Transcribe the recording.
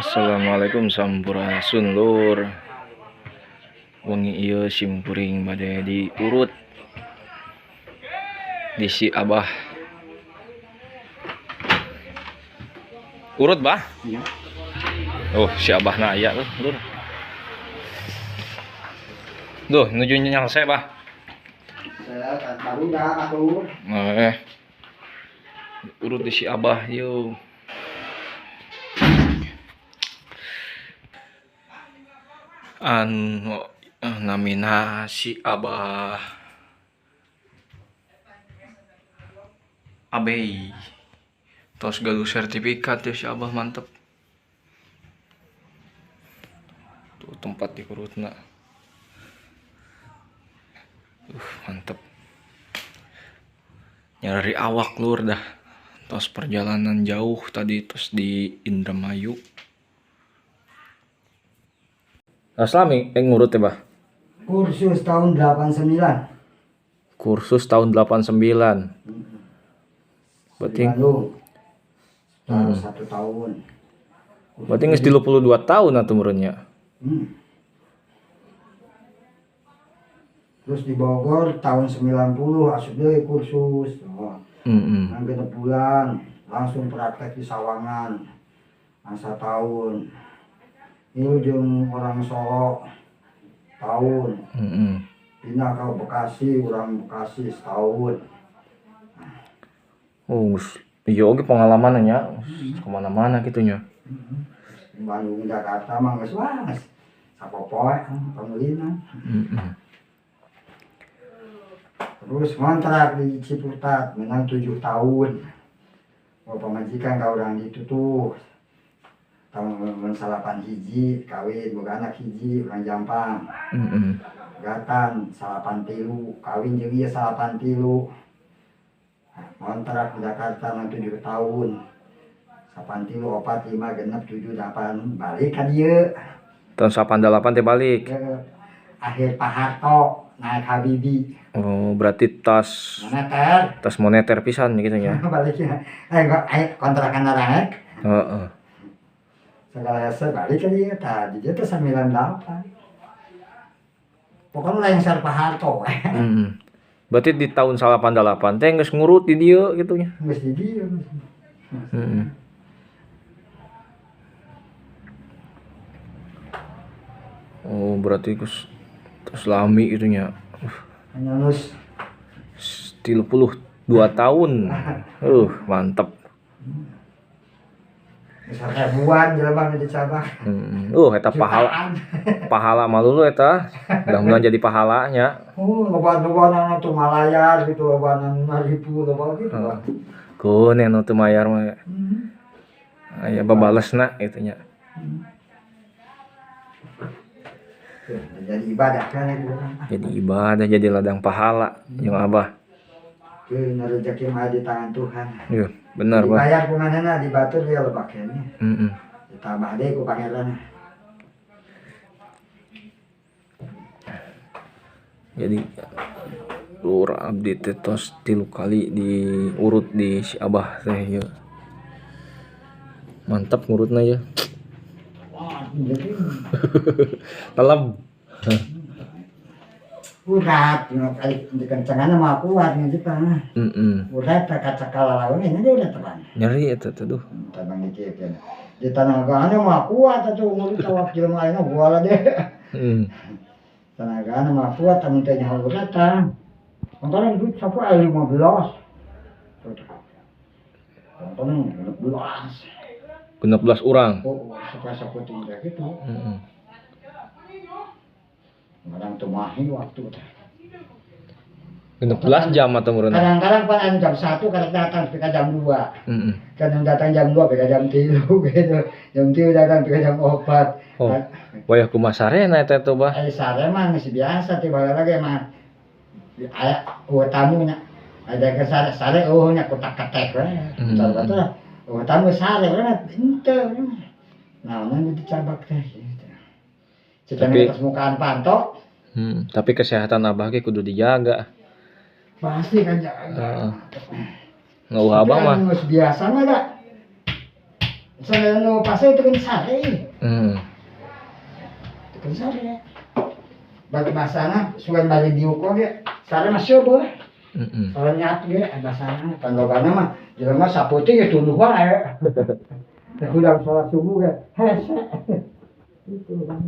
Assalamualaikum sampurasun lur. Wengi ieu simkuring bade diurut di si Abah. Urut bah? Iya. Oh, si Abah na aya tuh, lur. Duh, nuju nyalse bah. Saya kan baru dah atuh. Urut di si Abah yuk. Namina si Abah Abei tos galu sertifikat ya si Abah, mantep tuh tempat dikurutna. Mantep nyari awak lur dah, tos perjalanan jauh tadi tos di Indramayu. Aslami ngurut ya bah? Kursus tahun 89. Kursus tahun 89. Berarti Bandung. 1 tahun. Berarti geus 32 tahun atuh meureunnya. Terus di Bogor tahun 90 asup deui kursus. Nang 6 bulan langsung praktek di Sawangan. 1 tahun. Ini jeung orang Solo tahun. Pindah ke Bekasi, orang Bekasi setahun. Oh, iya oke pengalamannya kemana-mana gitunya. Bandung Jakarta mah geus wae. Sapopoe pamulina. Terus ngontrak di Ciputat menang 7 tahun. Pamajikan ka urang ditu tuh. Tahun 81 kawin boga anak hiji urang Jampang. Gatan 83 kawin jeung ieu 83. Kontrak di Jakarta nang 7 tahun. 83 4 5 genep 7 8 balik ka dieu. Tahun 88 teh balik. Akhir Pak Harto naik Habibie. Oh, berarti tas moneter pisan gitu ya. Baliknya. Kontrakan naik. Heeh. Segala balik ka dieu tah di dieu teh 98. Pokoknya lain sar Pak Harto. Berarti di tahun 88 teh geus ngurut di dieu gitu nya. Geus di dieu. Oh, berarti geus lami gitu nya. Hanya lulus 32 tahun. Mantep. Misalnya buan jelema di cabang. Eta pahala malu lu eta. Mudah-mudahan jadi pahalanya. Loba-loba anu teu malayar gitu, loba anu maripu, loba gitu. Kun anu teu mayar mah. Aya babalesna gitu nya. Jadi ibadah kan itu. Jadi ibadah, jadi ladang pahala jeung Abah. Keun rezeki mah di tangan Tuhan. Iya, benar, Bah. Dibayar ku manehna dibatur dia lo pakainya. Ditambah deui ku pangeran. Jadi lur abdi teh tos 3 kali diurut di si Abah teh ya. Mantap ngurutna ya. Telem. Urat, kali dikencenganna mah kuat gitu kan. Urat cakal lawan ini dia udah teban. Nyeri eta teh duh. Teban dikit. Di tanagana mah kuat atuh mulut tawak jelema ayeuna boala deh. Tanagana mah kuat amun teh nyaho urat tah. Antara duit sapu aya 15. Tonton 16 urang. Oh, sapu tinggal gitu. Kadang tumahi waktu teh. 16 jam atau meureun. Kadang-kadang pan jam 1 kadang datang pika jam 2. Kadang datang jam 2 pika jam 3 gitu. Jam 3 datang pika jam 4. Oh. Wayah kumaha sarena eta tuh, Bah? Ai sare mah geus biasa teh bae lagi mah. Aya tamu nya. Ada ke sare nya kotak-ketek we. Betul. Tamu sare we henteu. Nah, mun dicabak teh gitu. Tapi permukaan pantok. Tapi kesehatan Abah ge kudu dijaga. Pasti kan jaga. Abah mah geus biasa mah da. Saya no pasal itu kan sare. Hmm. Itu kan sare. Bagi basana sugan balik diukur ya. Sare masih boleh. Kalau nyat ge basana kan logana mah jelema saputi ge tuluh wae. Udah sholat subuh ya. Hese. Itu kan.